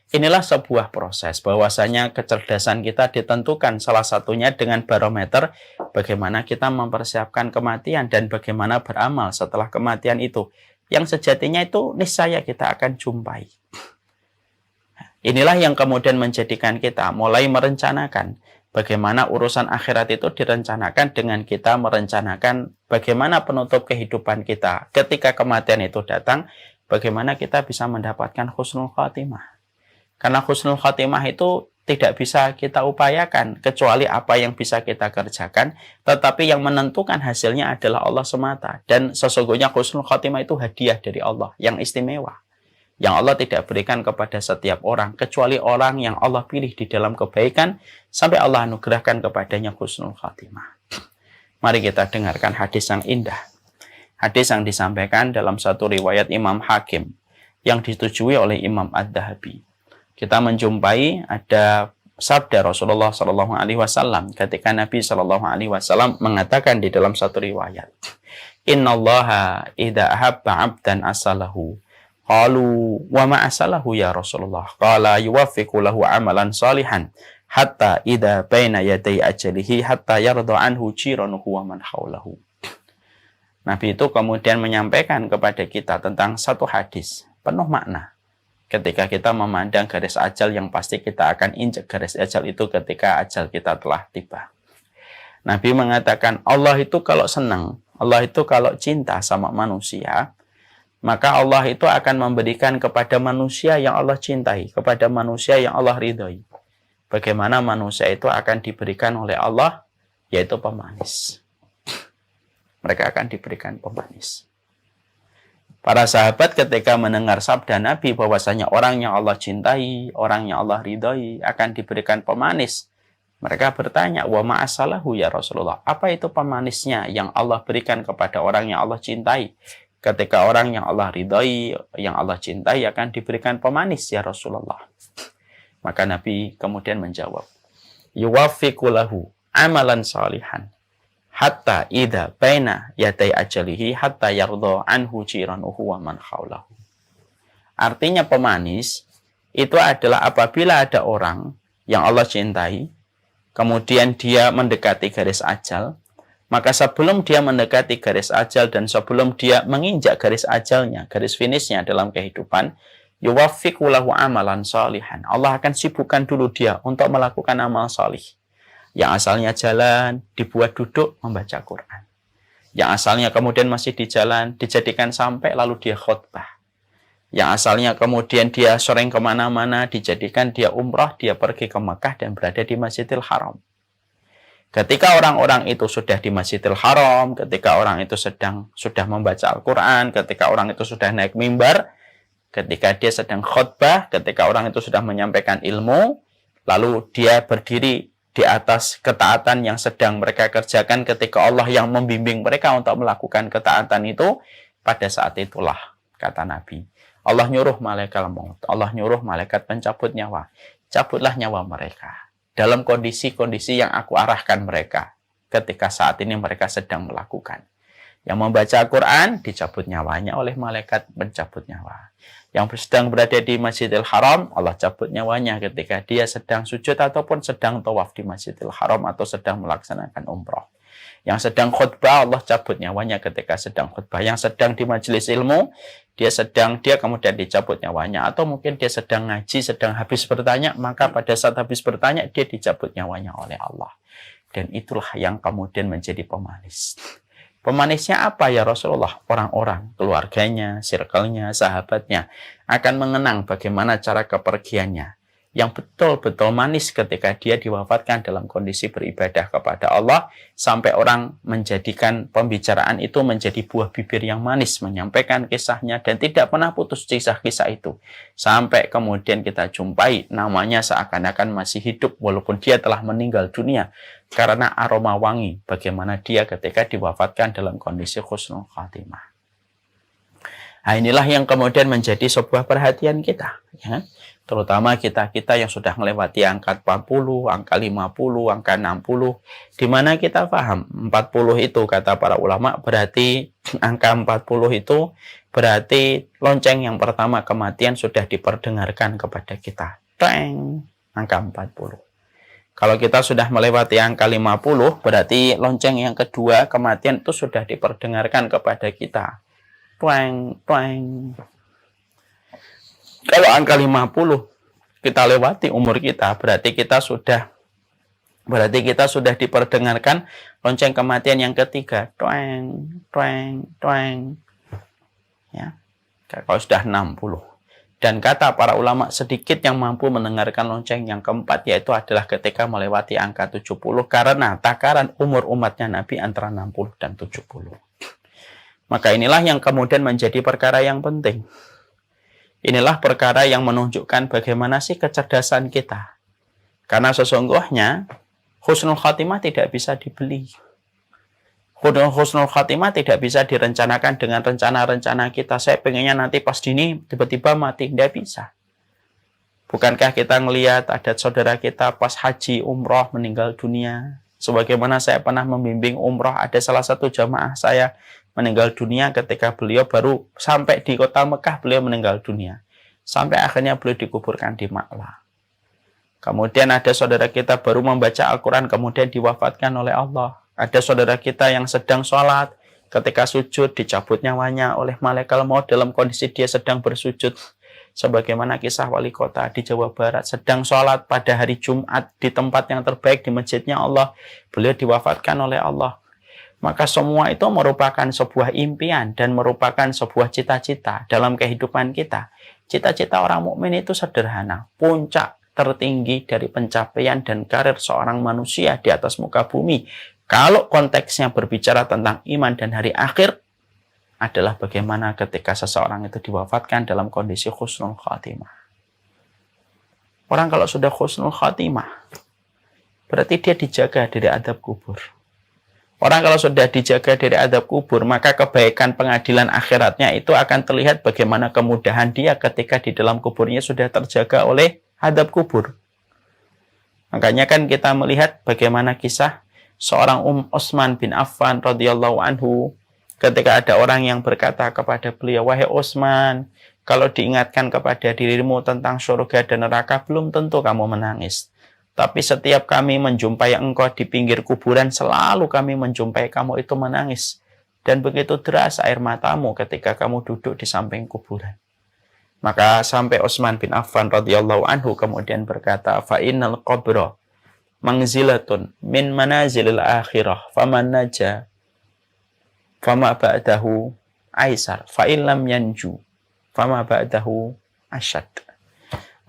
inilah sebuah proses bahwasanya kecerdasan kita ditentukan salah satunya dengan barometer bagaimana kita mempersiapkan kematian dan bagaimana beramal setelah kematian itu. Yang sejatinya itu niscaya kita akan jumpai. Inilah yang kemudian menjadikan kita mulai merencanakan bagaimana urusan akhirat itu direncanakan dengan kita merencanakan bagaimana penutup kehidupan kita ketika kematian itu datang, bagaimana kita bisa mendapatkan husnul khatimah. Karena husnul khatimah itu tidak bisa kita upayakan kecuali apa yang bisa kita kerjakan, tetapi yang menentukan hasilnya adalah Allah semata. Dan sesungguhnya husnul khatimah itu hadiah dari Allah yang istimewa, yang Allah tidak berikan kepada setiap orang, kecuali orang yang Allah pilih di dalam kebaikan, sampai Allah anugerahkan kepadanya husnul khatimah. Mari kita dengarkan hadis yang indah. Hadis yang disampaikan dalam satu riwayat Imam Hakim, yang disetujui oleh Imam Ad-Dahabi. Kita menjumpai ada sabda Rasulullah SAW ketika Nabi SAW mengatakan di dalam satu riwayat, Innallaha idza ahabba 'abdan asalahu. Qalu wa ma asalahu ya Rasulullah? Qala yuwaffiqu lahu amalan salihan hatta idza baina yaday ajalihi hatta yarda anhu jiranuhu wa man haulahu. Nabi itu kemudian menyampaikan kepada kita tentang satu hadis penuh makna. Ketika kita memandang garis ajal yang pasti kita akan injak garis ajal itu ketika ajal kita telah tiba. Nabi mengatakan Allah itu kalau senang, Allah itu kalau cinta sama manusia, maka Allah itu akan memberikan kepada manusia yang Allah cintai, kepada manusia yang Allah ridhoi. Bagaimana manusia itu akan diberikan oleh Allah, yaitu pemanis. Mereka akan diberikan pemanis. Para sahabat ketika mendengar sabda Nabi bahwasanya orang yang Allah cintai, orang yang Allah ridhoi akan diberikan pemanis, mereka bertanya, wa ma'asalahu ya Rasulullah? Apa itu pemanisnya yang Allah berikan kepada orang yang Allah cintai? Ketika orang yang Allah ridhai, yang Allah cintai akan diberikan pemanis ya Rasulullah. Maka Nabi kemudian menjawab, yuwaffiqu lahu amalan salihan hatta idza baina yaday ajalihi hatta yarda anhu jiranuhu wa man haulahu. Artinya pemanis itu adalah apabila ada orang yang Allah cintai, kemudian dia mendekati garis ajal, maka sebelum dia mendekati garis ajal dan sebelum dia menginjak garis ajalnya, garis finishnya dalam kehidupan, yuwaffiqu lahu amalan salihan. Allah akan sibukkan dulu dia untuk melakukan amal salih. Yang asalnya jalan, dibuat duduk membaca Quran. Yang asalnya kemudian masih di jalan, dijadikan sampai lalu dia khutbah. Yang asalnya kemudian dia sering kemana-mana, dijadikan dia umrah, dia pergi ke Mekah dan berada di Masjidil Haram. Ketika orang-orang itu sudah di Masjidil Haram, ketika orang itu sudah membaca Al-Quran, ketika orang itu sudah naik mimbar, ketika dia sedang khutbah, ketika orang itu sudah menyampaikan ilmu, lalu dia berdiri di atas ketaatan yang sedang mereka kerjakan ketika Allah yang membimbing mereka untuk melakukan ketaatan itu, pada saat itulah, kata Nabi, Allah nyuruh malaikat maut, Allah nyuruh malaikat pencabut nyawa, cabutlah nyawa mereka dalam kondisi-kondisi yang aku arahkan mereka ketika saat ini mereka sedang melakukan. Yang membaca Al-Quran, dicabut nyawanya oleh malaikat pencabut nyawa. Yang sedang berada di Masjidil Haram, Allah cabut nyawanya ketika dia sedang sujud ataupun sedang tawaf di Masjidil Haram atau sedang melaksanakan umroh. Yang sedang khutbah, Allah cabut nyawanya ketika sedang khutbah. Yang sedang di majelis ilmu, dia kemudian dicabut nyawanya. Atau mungkin dia sedang ngaji, sedang habis bertanya, maka pada saat habis bertanya, dia dicabut nyawanya oleh Allah. Dan itulah yang kemudian menjadi pemanis. Pemanisnya apa ya Rasulullah? Orang-orang, keluarganya, circle-nya, sahabatnya akan mengenang bagaimana cara kepergiannya yang betul-betul manis ketika dia diwafatkan dalam kondisi beribadah kepada Allah, sampai orang menjadikan pembicaraan itu menjadi buah bibir yang manis, menyampaikan kisahnya dan tidak pernah putus kisah-kisah itu, sampai kemudian kita jumpai namanya seakan-akan masih hidup walaupun dia telah meninggal dunia, karena aroma wangi bagaimana dia ketika diwafatkan dalam kondisi husnul khatimah. Nah, inilah yang kemudian menjadi sebuah perhatian kita, ya kan? Terutama kita-kita yang sudah melewati angka 40, angka 50, angka 60, di mana kita paham 40 itu kata para ulama berarti angka 40 itu berarti lonceng yang pertama kematian sudah diperdengarkan kepada kita. Teng, angka 40. Kalau kita sudah melewati angka 50, berarti lonceng yang kedua kematian itu sudah diperdengarkan kepada kita. Twang, twang. Kalau angka 50 kita lewati umur kita, berarti kita sudah diperdengarkan lonceng kematian yang ketiga. Twang, twang, twang. Ya. Kalau sudah 60. Dan kata para ulama sedikit yang mampu mendengarkan lonceng yang keempat yaitu adalah ketika melewati angka 70 karena takaran umur umatnya Nabi antara 60 dan 70. Maka inilah yang kemudian menjadi perkara yang penting. Inilah perkara yang menunjukkan bagaimana sih kecerdasan kita. Karena sesungguhnya husnul khatimah tidak bisa dibeli. Husnul khatimah tidak bisa direncanakan dengan rencana-rencana kita. Saya pengennya nanti pas dini tiba-tiba mati. Tidak bisa. Bukankah kita ngelihat ada saudara kita pas haji umroh meninggal dunia. Sebagaimana saya pernah membimbing umroh, ada salah satu jamaah saya meninggal dunia ketika beliau baru sampai di kota Mekah, beliau meninggal dunia. Sampai akhirnya beliau dikuburkan di Ma'la. Kemudian ada saudara kita baru membaca Al-Quran, kemudian diwafatkan oleh Allah. Ada saudara kita yang sedang sholat, ketika sujud dicabut nyawanya oleh malaikat maut dalam kondisi dia sedang bersujud. Sebagaimana kisah wali kota di Jawa Barat, sedang sholat pada hari Jumat di tempat yang terbaik di masjidnya Allah. Beliau diwafatkan oleh Allah. Maka semua itu merupakan sebuah impian dan merupakan sebuah cita-cita dalam kehidupan kita. Cita-cita orang mukmin itu sederhana. Puncak tertinggi dari pencapaian dan karir seorang manusia di atas muka bumi. Kalau konteksnya berbicara tentang iman dan hari akhir, adalah bagaimana ketika seseorang itu diwafatkan dalam kondisi husnul khatimah. Orang kalau sudah husnul khatimah, berarti dia dijaga dari adab kubur. Orang kalau sudah dijaga dari adab kubur, maka kebaikan pengadilan akhiratnya itu akan terlihat bagaimana kemudahan dia ketika di dalam kuburnya sudah terjaga oleh adab kubur. Makanya kan kita melihat bagaimana kisah seorang Utsman bin Affan radhiyallahu anhu, ketika ada orang yang berkata kepada beliau, "Wahai Utsman, kalau diingatkan kepada dirimu tentang surga dan neraka, belum tentu kamu menangis. Tapi setiap kami menjumpai engkau di pinggir kuburan, selalu kami menjumpai kamu itu menangis. Dan begitu deras air matamu ketika kamu duduk di samping kuburan." Maka sampai Utsman bin Affan radhiyallahu anhu kemudian berkata, "Fa innal qabra manzilatun min manazilil akhirah, faman naja fama ba'dahu aisar, fa illam yanju fama ba'dahu asyad."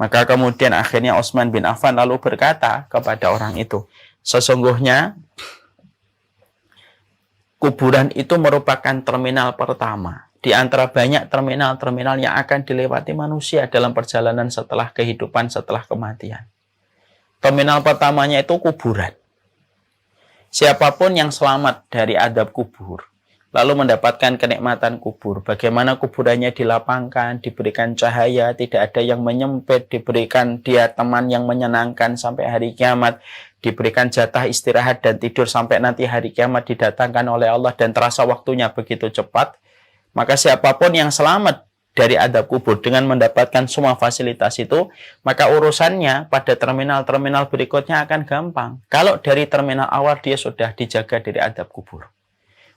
Maka kemudian akhirnya Utsman bin Affan lalu berkata kepada orang itu, sesungguhnya kuburan itu merupakan terminal pertama di antara banyak terminal-terminal yang akan dilewati manusia dalam perjalanan setelah kehidupan, setelah kematian. Terminal pertamanya itu kuburan. Siapapun yang selamat dari adab kubur, lalu mendapatkan kenikmatan kubur, bagaimana kuburannya dilapangkan, diberikan cahaya, tidak ada yang menyempit, diberikan dia teman yang menyenangkan sampai hari kiamat, diberikan jatah istirahat dan tidur sampai nanti hari kiamat didatangkan oleh Allah dan terasa waktunya begitu cepat. Maka siapapun yang selamat dari adab kubur dengan mendapatkan semua fasilitas itu, maka urusannya pada terminal-terminal berikutnya akan gampang. Kalau dari terminal awal dia sudah dijaga dari adab kubur.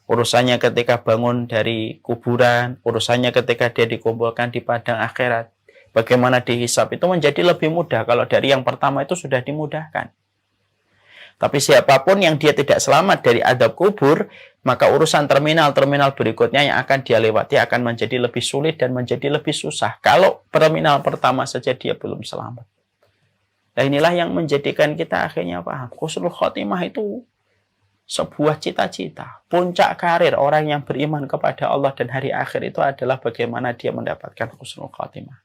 Urusannya ketika bangun dari kuburan, urusannya ketika dia dikumpulkan di padang akhirat, bagaimana dihisab itu menjadi lebih mudah kalau dari yang pertama itu sudah dimudahkan. Tapi siapapun yang dia tidak selamat dari adab kubur, maka urusan terminal-terminal berikutnya yang akan dia lewati akan menjadi lebih sulit dan menjadi lebih susah. Kalau terminal pertama saja dia belum selamat. Nah inilah yang menjadikan kita akhirnya paham. Husnul Khotimah itu sebuah cita-cita. Puncak karir orang yang beriman kepada Allah dan hari akhir itu adalah bagaimana dia mendapatkan husnul khatimah.